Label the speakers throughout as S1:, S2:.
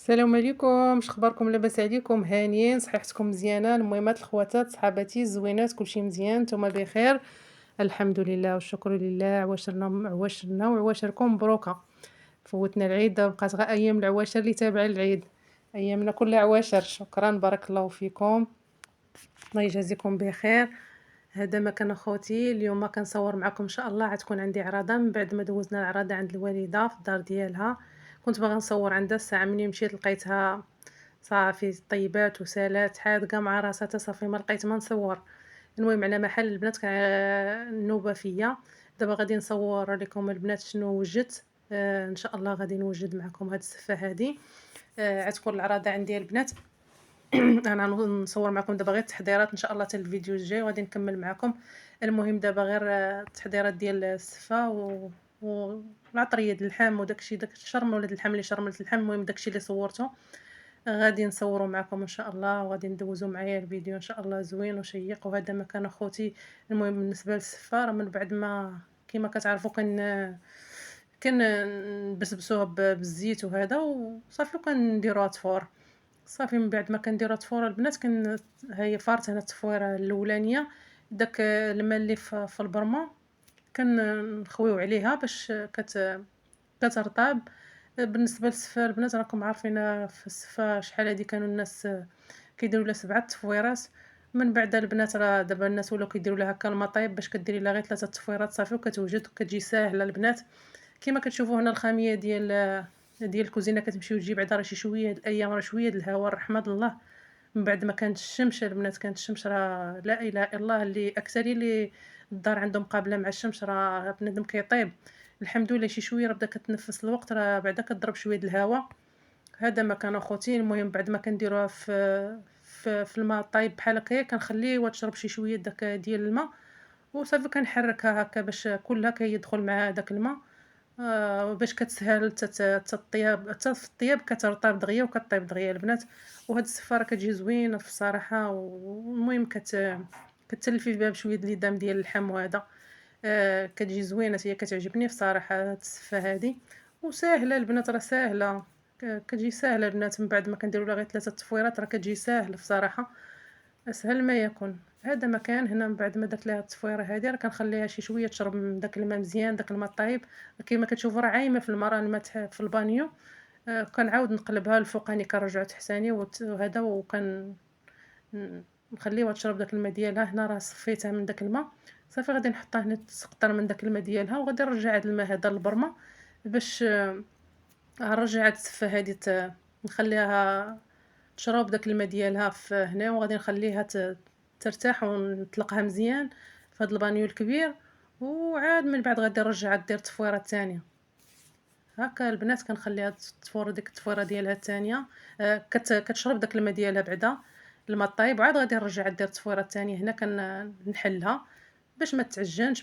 S1: السلام عليكم، شخباركم؟ لاباس عليكم؟ هانيين؟ صحيحتكم مزيانه؟ المهمات الخواتات صحاباتي الزوينات كلشي مزيان؟ نتوما بخير؟ الحمد لله والشكر لله. عواشرنا وعواشركم مبروكه. فوتنا العيد، بقات غير ايام العواشر اللي تابعه للعيد. ايامنا كلها عواشر. شكرا، بارك الله فيكم، الله يجازيكم بخير. هذا ما كان اخوتي، اليوم ما كنصور معكم ان شاء الله. عتكون عندي عراضه من بعد ما دوزنا العراضه عند الوالده في الدار ديالها. كنت باغا نصور عندها، الساعه مني مشيت لقيتها صافي طيبات وسالات حادقه مع راسها، صافي ما لقيت ما نصور. المهم على محل البنات كان النوبه فيا. دابا غادي نصور لكم البنات شنو وجدت. ان شاء الله غادي نوجد معكم هاد السفه هادي. عتكون العراضه عندي البنات. أنا نصور معكم دابا غير التحضيرات إن شاء الله حتى الفيديو الجاي وغادي نكمل معكم. المهم دابا غير التحضيرات ديال السفة والعطرية د اللحم وداك الشي، داك الشرم ولاد اللحم اللي شرملت اللحم. المهم داك الشي اللي صورته غادي نصورو معكم إن شاء الله، وغادي ندوزو معايا الفيديو إن شاء الله زوين وشيق. وهذا مكان أخوتي. المهم بالنسبة للسفة، راه من بعد ما كيما كتعرفوا كنبسبسوها بالزيت وهذا وصافي، وكنديروها تفور. صافي من بعد ما كنديروها تفور البنات ها هي فارت هنا التفويره الاولانيه. داك الماء اللي في البرمه كنخويو عليها باش كترطب. بالنسبه للسفه البنات راكم عارفين في السفه شحال هادي كانوا الناس كيديروا لها 7 تفويرات. من بعد البنات راه دابا الناس ولاو كيديروا لها هكا المطيب باش كديري لها غير 3 تفويرات صافي وكتوجد وكتجي ساهله البنات. كيما كتشوفوا هنا الخاميه ديال الكوزينه كتمشي وتجي بعدا راه شي شويه د الايام، راه شويه د الهواء رحمه الله. من بعد ما كانت الشمس البنات، كانت الشمس راه لا اله الا الله. اللي اكثري اللي الدار عندهم قابله مع الشمس راه بنادم كيطيب. الحمد لله شي شويه راه بدا كتنفس الوقت، راه بعدا كضرب شويه د الهواء. هذا ما كان اخوتي. المهم بعد ما كنديروها في الماء طايب بحال هكايا، كنخليوها تشرب شي شويه داك ديال الماء وصافي. كنحركها هكا باش كلها كيدخل مع داك الماء. باش كتسهل حتى الطياب، حتى في الطياب كترطب دغيا وكطيب دغيا البنات. وهاد السفاره كتجي زوينه في الصراحه. والمهم كتلفي بها بشويه د اليدام ديال اللحم وهذا. كتجي زوينه، هي كتعجبني في الصراحه هاد السفه هادي. وساهله البنات، راه ساهله. كتجي ساهله البنات من بعد ما كنديروا لها غير 3 تفويرات، راه كتجي ساهله في الصراحه، أسهل ما يكون. هذا مكان هنا من بعد ما درت ليها التصفيره هذه، راه كنخليها شي شويه تشرب من داك الماء مزيان، داك الماء الطايب. كيما كتشوفوا راه عايمه في الماء، راه الماء في البانيو. كنعاود نقلبها الفوقاني كنرجعو تحتاني وهذا. ن نخليوها تشرب داك الماء ديالها. هنا راه صفيتها من داك الماء صافي، غادي نحطها هنا تسقطر من داك الماء ديالها، وغادي نرجع هاد الماء هذا للبرمه باش غنرجع هاد السفه هادي نخليها تشرب داك الماء ديالها في هنا. وغادي نخليها ترتاح ونطلقها مزيان في هاد البانيو الكبير. وعاد من بعد غادي نرجعها دير التفويره الثانيه. هكا البنات كنخليها تفور ديك التفويره ديالها الثانيه. كتشرب داك الماء ديالها بعدا، الماء الطايب. وعاد غادي نرجعها دير التفويره الثانيه. هنا كنحلها باش ما تعجنش،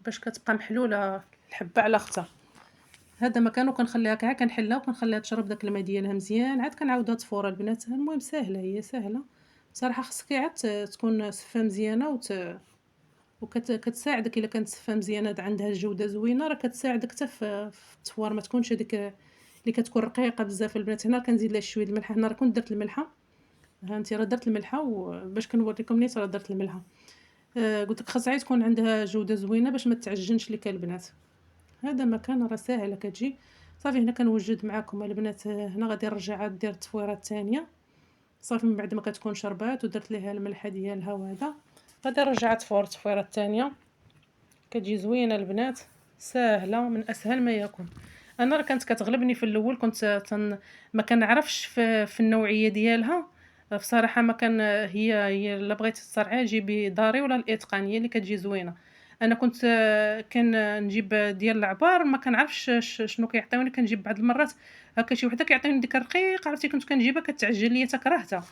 S1: باش كتبقى محلوله الحبه على اختها. هذا مكانو كنخليها كاع كنحلها وكنخليها تشرب داك الماء ديالها مزيان. عاد كنعاودها تفور البنات. المهم ساهله، هي ساهله بصراحه. خصك عاد تكون سفه مزيانه كتساعدك الا كانت سفه مزيانه عندها جوده زوينه، راه كتساعدك حتى في التفوار. ما تكونش هذيك اللي كتكون رقيقه بزاف البنات. هنا كنزيد لها شويه الملح. هنا راه كنت درت الملحه، ها انت راه درت الملحه. وباش كنوريكم نيت راه درت الملحه. قلت لك خاصها تكون عندها جوده زوينه باش ما تعجنش لك البنات. هذا مكان راه ساهله كتجي صافي. هنا كنوجد معكم البنات. هنا غادي نرجع عاد دير التفويره الثانيه صافي. من بعد ما كتكون شربات ودرت ليها الملحه ديالها وهذا، غادي نرجع تفور التفويره الثانيه. كتجي زوينه البنات، ساهله من اسهل ما يكون. انا راه كانت كتغلبني في الاول، كنت ما كنعرفش في النوعيه ديالها. بصراحه ما كان هي الا بغيتي تصرعي جيبي داري ولا الاتقان، هي اللي كتجي زوينه. انا كنت نجيب ديال العبار، ما كنعرفش شنو كيعطيوني. كنجيب بعض المرات هكا شي وحده كيعطيوني ديك الرقيقه، عرفتي كنت كنجيبها كتعجل ليا تكرهتها.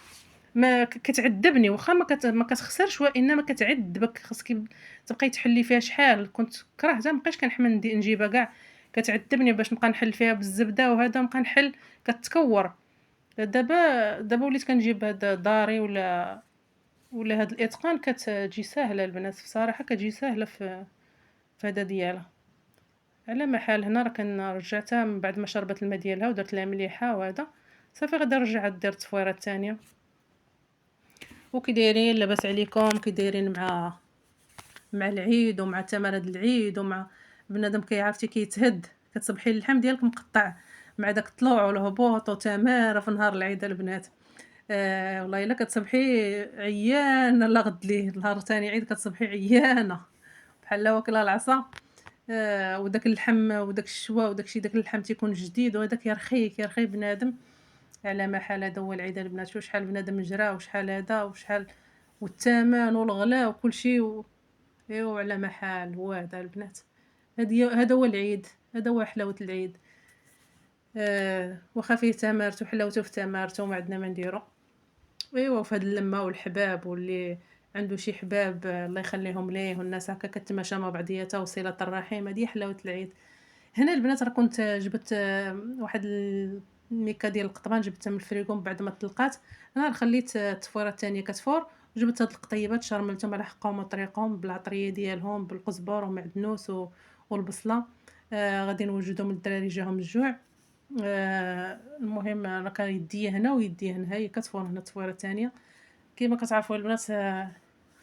S1: ما كتعذبني، واخا ما كتخسرش وانما كتعذبك. خاصك تبقاي تحلي فيها شحال. كنت كرهتها، مابقيتش كنحمل نجيبها كاع. كتعذبني باش نبقى نحل فيها بالزبده وهذا، نبقى نحل كتكور. دابا وليت كنجيب هذا داري ولا هاد الاتقان، كتجي ساهله البنات بصراحه. كتجي ساهله في هذا ديالها. على محال هنا راه رجعتها من بعد ما شربت الماء ديالها ودرت لها مليحة وهذا، صافي غادي نرجعها دير التصفيرة التانية. وكي دايرين لاباس عليكم؟ كي دايرين مع العيد ومع تمرد العيد ومع بنادم عرفتي كيتهد، كتصبحي اللحم ديالك مقطع مع داك الطلوع والهبوط وتماره في نهار العيد البنات. والله الا كتصبحي عيانه لا غد ليه نهار تاني عيد كتصبحي عيانه بحال واكله العصا. وداك اللحم وداك الشوا وداك الشي، داك اللحم تيكون جديد وهداك يرخي بنادم. على ما حال هذا هو العيد البنات، وشحال بنادم جرى وشحال هذا وشحال، والثمن والغلا وكلشي ايوا على محال هو هذا البنات. هذا هو العيد، هذا هو حلاوة العيد. واخا فيه تمارت وحلاوته في تمارته ما عندنا ما نديرو. ايوا وفي هاد اللمة والحباب واللي عنده شي حباب الله يخليهم ليه، والناس هكا كتماشى مع بعضياتها وصلة الرحم، هذه حلاوة العيد. هنا البنات راه كنت جبت واحد الميكا ديال القطبان جبتها من الفريغو من بعد ما طلقات. انا خليت التفويره الثانيه كتفور، وجبت هاد القطيبات شرملتهم على حقهم وطريقهم بالعطريه ديالهم بالقزبر ومعدنوس والبصله. غادي نوجدهم للدراري جاهم الجوع. المهم انا كان يديا هنا ويديه هنا، هي كتفور هنا التفويره الثانيه. كيما كتعرفوا البنات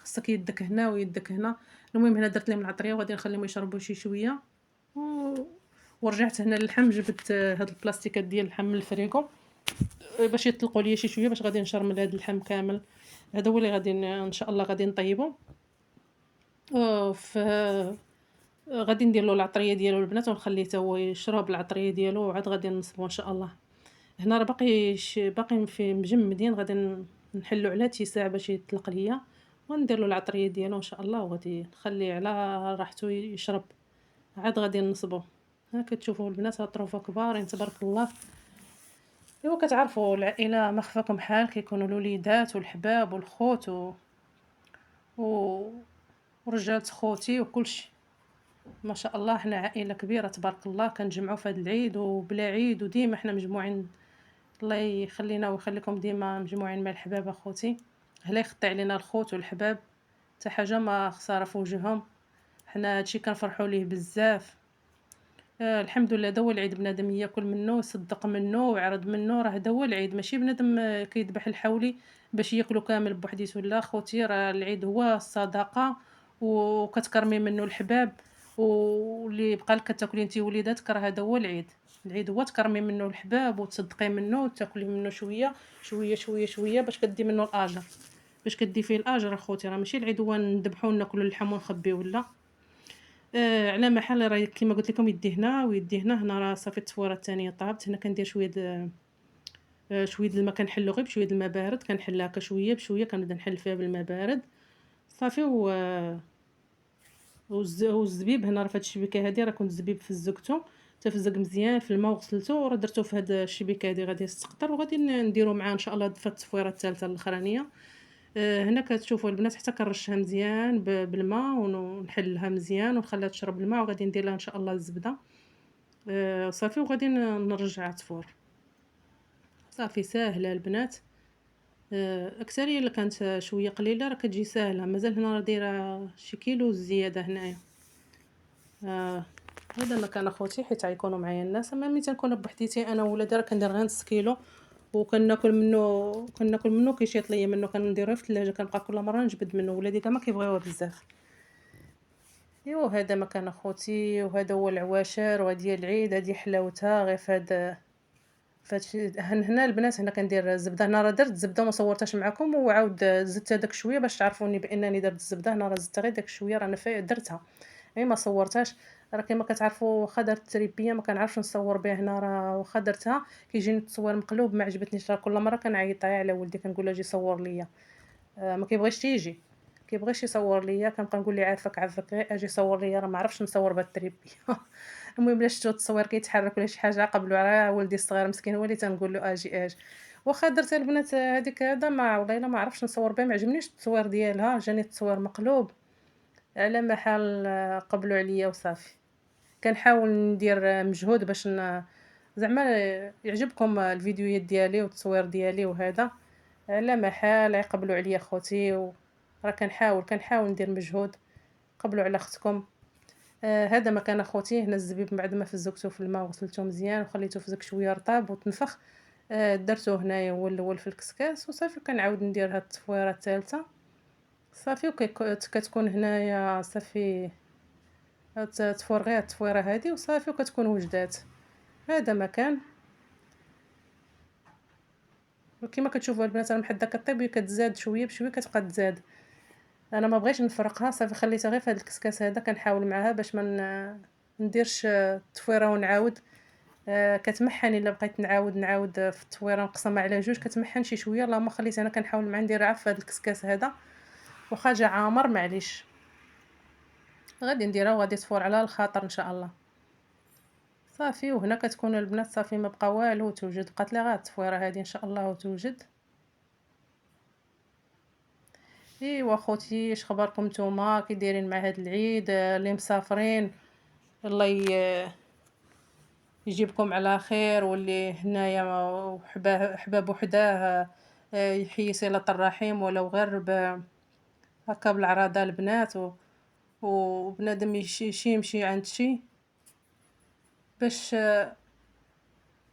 S1: خصك يدك هنا ويدك هنا. المهم هنا درت لهم العطريه وغادي نخليهم يشربوا شي شويه. و ورجعت هنا للحم، جبت هاد البلاستيكات ديال اللحم من الفريغو باش يطلقوا ليا شي شويه، باش غادي نشرمل هاد اللحم كامل. هذا هو اللي غادي ان شاء الله غادي نطيبو. ف غادي ندير له العطريه ديالو البنات ونخليه حتى هو يشرب العطريه ديالو وعاد غادي نصبو ان شاء الله. هنا راه باقي في مجمدين، غادي نحلو على اتساع باش يطلق ليا، وندير له العطريه ديالو ان شاء الله، وغادي نخليه على راحته يشرب، عاد غادي نصبو. ها كتشوفوا البنات هاد الطروفه كبارين تبارك الله. ايوا كتعرفوا العائله ما خفاكم حال كيكونوا الوليدات والحباب والخوت و... ورجالة خوتي وكلشي. ما شاء الله حنا عائله كبيره تبارك الله، كنجمعوا في هذا العيد وبلا عيد وديما حنا مجموعين. الله يخلينا ويخليكم ديما مجموعين مع الحباب اخوتي. هلا يخطي علينا الخوت والحباب، حتى حاجه ما خساره في وجههم. حنا هادشي كنفرحوا ليه بزاف. الحمد لله، هذا هو العيد، بنادم ياكل منه ويصدق منه ويعرض منه، راه هذا هو العيد، ماشي بنادم كيذبح الحولي باش ياكلو كامل بوحديتو. لا خوتي، راه العيد هو الصدقه، وكتكرمي منه الحباب، واللي بقى لك كتاكلي انت وليداتك، راه هذا هو العيد. العيد هو تكرمي منه الحباب وتصدقي منه وتاكلي منه شويه شويه شويه شويه باش كدي منه الاجر، باش كدي فيه الاجر اخوتي. راه ماشي العيد هو نذبحو وناكلو اللحم ونخبيوه، لا. على محل راه كيما قلت لكم يدي هنا ويدي هنا. هنا راه صافي التفويره الثانيه طابت. هنا كندير شويه الماء، كنحلو غير بشويه الماء بارد، كنحلها هكا شويه بشويه، كنبدا نحل فيها بالماء بارد صافي. والزبيب هنا راه في هاد الشبيكه هادي راه كنت الزبيب فزقته، تفزق مزيان في الماء وغسلته وراه درتو في هاد الشبيكه هادي، غادي يستقطر وغادي نديرو معاه ان شاء الله في التفويره الثالثه الاخرانيه. هنا كتشوفوا البنات حتى كنرشها مزيان بالماء ونحلها مزيان ونخليها تشرب الماء، وغادي ندير لها ان شاء الله الزبده. صافي وغادي نرجعها تفور. صافي ساهله البنات. اكثريه الا كانت شويه قليله راه كتجي ساهله. مازال هنا راه دايره شي كيلو زياده هنايا. هذا مكان اخوتي حيت غيكونوا معايا الناس، اما ملي تنكون بوحديتي انا وولادي راه كندير غير نص كيلو وكناكل منه كيشيط ليا منه، كنديروه في الثلاجه، كنبقى كل مره نجبد منه. ولادي كاع ما كيبغيوه بزاف. ايوا هذا مكان اخوتي، وهذا هو العواشر وهذه العيد، هذه حلاوتها غير فهادشي. هنا البنات هنا كندير الزبده. هنا راه درت الزبده وما صورتهاش معكم، وعاود زدت هذاك شويه باش تعرفوني بانني درت الزبده. هنا راه زدت غير داك شويه، راه انا درتها غير ما صورتهاش. راه كما كتعرفوا واخا درت التريبيه ما كنعرفش نصور بها. هنا راه واخا درتها كيجيني التصوير مقلوب، ما عجبتنيش. راه كل مره كنعيط على ولدي كنقول له اجي صور ليا، ما كيبغيش تيجي، كيبغيش يصور ليا. كنبقى نقول ليه عافاك غير اجي صور ليا، راه ما عرفش نصور بهاد التريبيه. المهم الا شفتو التصوير كيتحرك ولا شي حاجه قبلوا على ولدي الصغير مسكين، هو اللي تنقول له اجي. واخا درت البنات هذيك هذا ما والله الا ما عرفتش نصور بها، ما عجبنيش التصوير ديالها، جاني التصوير مقلوب. على محل قبلوا عليا وصافي. كنحاول ندير مجهود باش زعما يعجبكم الفيديوهات ديالي والتصوير ديالي وهذا. على محال يقبلوا عليا خوتي راه كنحاول ندير مجهود. قبلوا على اختكم. هذا مكان اخوتي. هنا الزبيب من بعد ما فزّقته في الماء وغسلته مزيان وخليته فزق شويه رطاب وتنفخ، درته هنايا هو الأول في الكسكاس وصافي وكنعاود ندير هاد التفويرة التالتة صافي كتكون هنايا صافي تفور غير هاد التفويرة هادي وصافي وكتكون وجدات. هذا مكان وكيما كتشوفوا البنات راه محدا كطيب وهي كتزاد شويه بشويه كتبقى تزاد. أنا ما بغيتش نفرقها صافي خليتها غير في هاد الكسكاس هذا كنحاول معاها باش ما نديرش التفويرة ونعاود. كتمحّن إلا بقيت نعاود في التفويرة نقسمها على جوج كتمحّن شي شوية، اللهم خليت أنا كنحاول مع نديرها في هاد الكسكاس هذا، واخا جا عامر معليش، غادي نديرها وغادي تفور على الخاطر إن شاء الله. صافي وهنا كتكون البنات صافي ما بقى والو توجد، بقات ليها غير التفويرة هادي إن شاء الله وتوجد. إيوا خوتي اش خباركم نتوما كي دايرين مع هاد العيد؟ اللي مسافرين الله يجيبكم على خير، واللي هنايا حباب وحداه يحيي صلة الرحم ولو غير هكا بالعراضة البنات وبنادم يمشي عند شي باش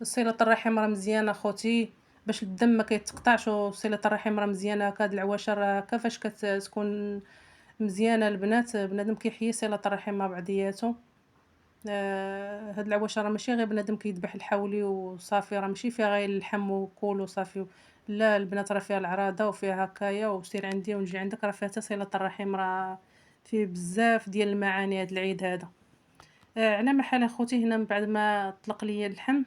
S1: صلة الرحم راه مزيانة خوتي، باش الدم ما كيتقطعش وصلة الرحم راه مزيانة هكا. هاد العواشر هكا فاش كتكون مزيانة البنات بنادم كيحيي صلة الرحم مع بعضياتو. هاد العواشر راه ماشي غير بنادم كيذبح الحولي وصافي، راه ماشي فيها غير اللحم وكول وصافي، لا البنات راه فيها العراضة وفيها هكايا وسير عندي ونجي عندك، راه فيها حتى صلة الرحم، راه فيه بزاف ديال المعاني هاد العيد هذا. على ما حال اخوتي هنا من بعد ما طلق ليا اللحم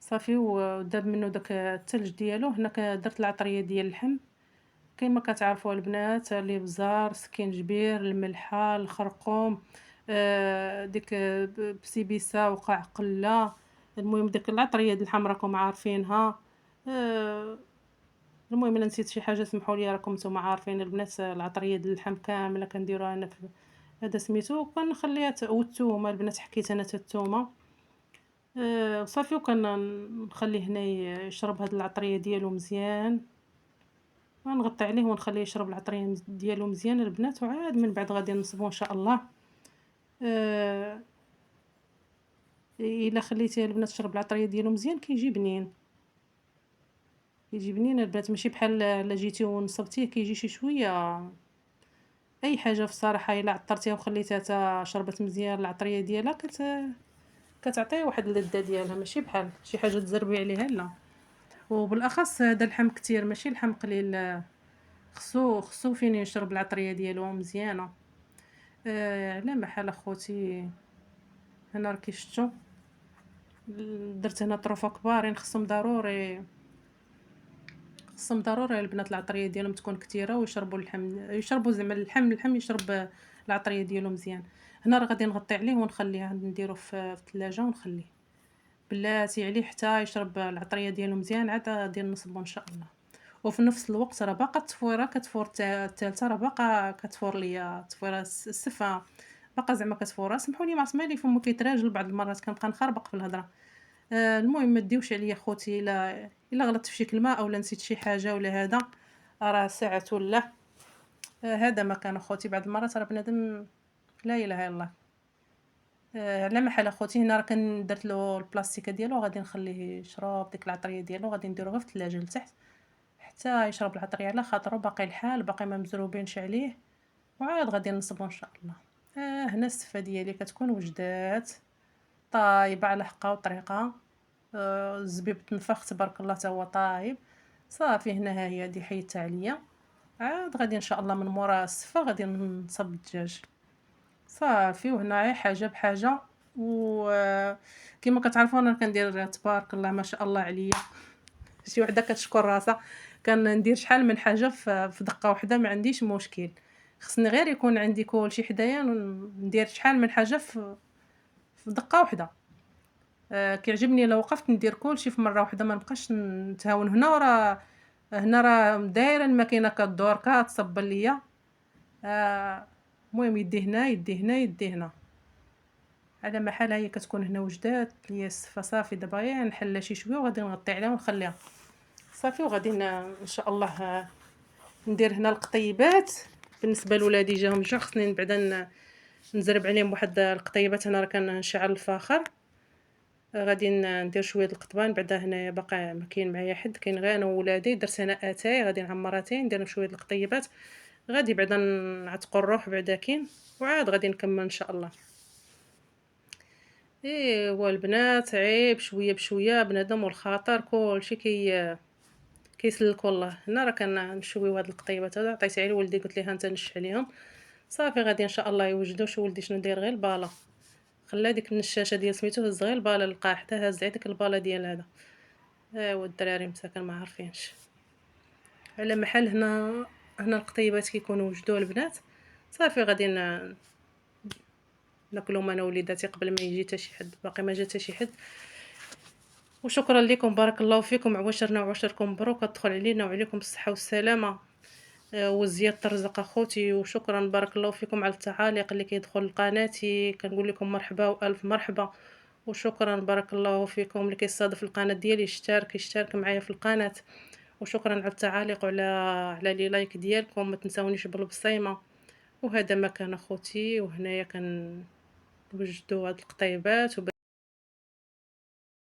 S1: صافي وداب منه داك الثلج ديالو، هنا درت العطرية ديال اللحم كيما كتعرفوا البنات، الابزار، السكينجبير، الملحه، الخرقوم، ديك بسيبيسه وقع قله، المهم ديك العطريه د اللحم راكم عارفينها. آآ المهم إلا نسيت شي حاجة سمحوا لي راكم نتوما عارفين البنات، العطرية د اللحم كاملة كنديروها أنا في هذا سميتو وكنخليها والثومة البنات حكيت أنا حتى الثومة. وصافي نخليه هنا يشرب هاد العطرية ديالو مزيان، غنغطي عليه ونخليه يشرب العطرية ديالو مزيان البنات، وعاد من بعد غادي نصبو إن شاء الله. آآ إلا خليتيه البنات تشرب العطرية ديالو مزيان كيجي بنين، كيجي بنين البنات ماشي بحال إلا جيتي ونصبتيه كيجي شي شوية. أي حاجة في الصراحة إلا عطرتيها وخليتها حتى شربت مزيان العطرية ديالها كتعطي واحد اللذة ديالها، ماشي بحال شي حاجة تزربي عليها لا. وبالأخص هذا اللحم كتير ماشي اللحم قليل، خصو فين يشرب العطرية ديالو مزيانة. على ما حال اخوتي هنا راكي شفتوا درت هنا طروفة كبارين خصهم ضروري البنات العطرية ديالهم تكون كتيرة ويشربوا اللحم، يشربوا زعما اللحم يشرب العطرية ديالو مزيان. هنا راه غادي نغطي عليه ونخليه نديرو في الثلاجة ونخليه بلاتي عليه حتى يشرب العطرية ديالو مزيان، عاد غادي نصبو إن شاء الله. وفي نفس الوقت راه باقا التفويرة كتفور التالتة راه باقا كتفور ليا التفويرة السفة باقا زعما كتفور. سمحوا لي ما عرفت مالي فمو كيتراجل بعض المرات كنبقى نخربق في الهضرة. المهم ما ديوش عليا خوتي الا غلطت في شي كلمة اولا نسيت شي حاجة ولا هذا راه ساعة الله. هذا ما كان اخوتي بعض المرات راه بنادم لا اله الا الله. على محل اخوتي هنا راه درت له البلاستيكه ديالو غادي نخليه يشرب ديك العطريه ديالو، غادي نديرو غير في الثلاجه لتحت حتى يشرب العطريه على خاطرو باقي الحال باقي ما مزروبينش عليه، وعاد غادي نصبو ان شاء الله. هنا السفه ديالي كتكون وجدات طايبه على حقها وطريقه. الزبيب تنفخ تبارك الله تا هو طايب. صافي هنا ها هي هادي حيدتها عليا، عاد غادي ان شاء الله من مورا السفه غادي نصب الدجاج صافي. وهنا غير حاجه بحاجه كيما كتعرفوا انا كندير تبارك الله ما شاء الله عليا، شي وحده كتشكر راسها. كندير شحال من حاجه في دقه واحده ما عنديش مشكل، خصني غير يكون عندي كلشي حدايا ندير شحال من حاجه في دقه واحده. كيعجبني الا وقفت ندير كلشي في مره واحده ما نبقاش نتهاون. هنا راه دايره الماكينه كدور كتصب ليا. المهم يدي هنا يدي هنا يدي هنا على محل هي كتكون هنا وجدات ليا السفه. صافي دابا غير نحلها شي شويه وغادي نغطي عليها ونخليها صافي. وغادي ان شاء الله ندير هنا القطيبات بالنسبه لولادي جاهم جا خصني بعدا نزرب عليهم واحد القطيبات. أنا راه كنشعل الفخار، غادي ندير شوية د القضبان. بعدا هنايا باقي ما كاين معايا حد، كاين غير أنا وولادي. درت أنا اتاي غادي نعمر اتاي، ندير شوية د القطيبات، غادي بعدا نعتقوا الروح بعدا كين، وعاد غادي نكمل إن شاء الله. إيوا البنات عيب شوية بشوية بنادم والخاطر كلشي كيسلك والله. هنا راه كنشويو هاد القطيبات هذا، عطيتها لولدي قلت ليه ها أنت نشف عليهم، صافي غادي إن شاء الله يوجدوا. شو ولدي شنو داير غير البالة، خلى ديك النشاشة ديال سميتو هز غير البالة لقاها حتى هاز ديك البالة ديال هذا. ايوا الدراري مساكن ما عارفينش على محل. هنا القطيبات كيكونوا وجدوا البنات، صافي غادي ناكلهم انا ووليداتي قبل ما يجي حتى شي حد. باقي ما جا حتى شي حد. وشكرا لكم، بارك الله فيكم، عواشرنا وعواشركم مبروك، تدخل علينا وعليكم الصحة والسلامة، وزيادة الرزق اخوتي. وشكرا بارك الله فيكم على التعاليق اللي كيدخل لقناتي، كنقول لكم مرحبا والف مرحبا. وشكرا بارك الله فيكم اللي كيستضيف القناة ديالي يشترك معايا في القناة. وشكرا على التعاليق وعلى لي لايك ديالكم، ما تنساونيش بالبصيمه. وهذا مكان اخوتي، وهنايا كنوجدوا هاد القطيبات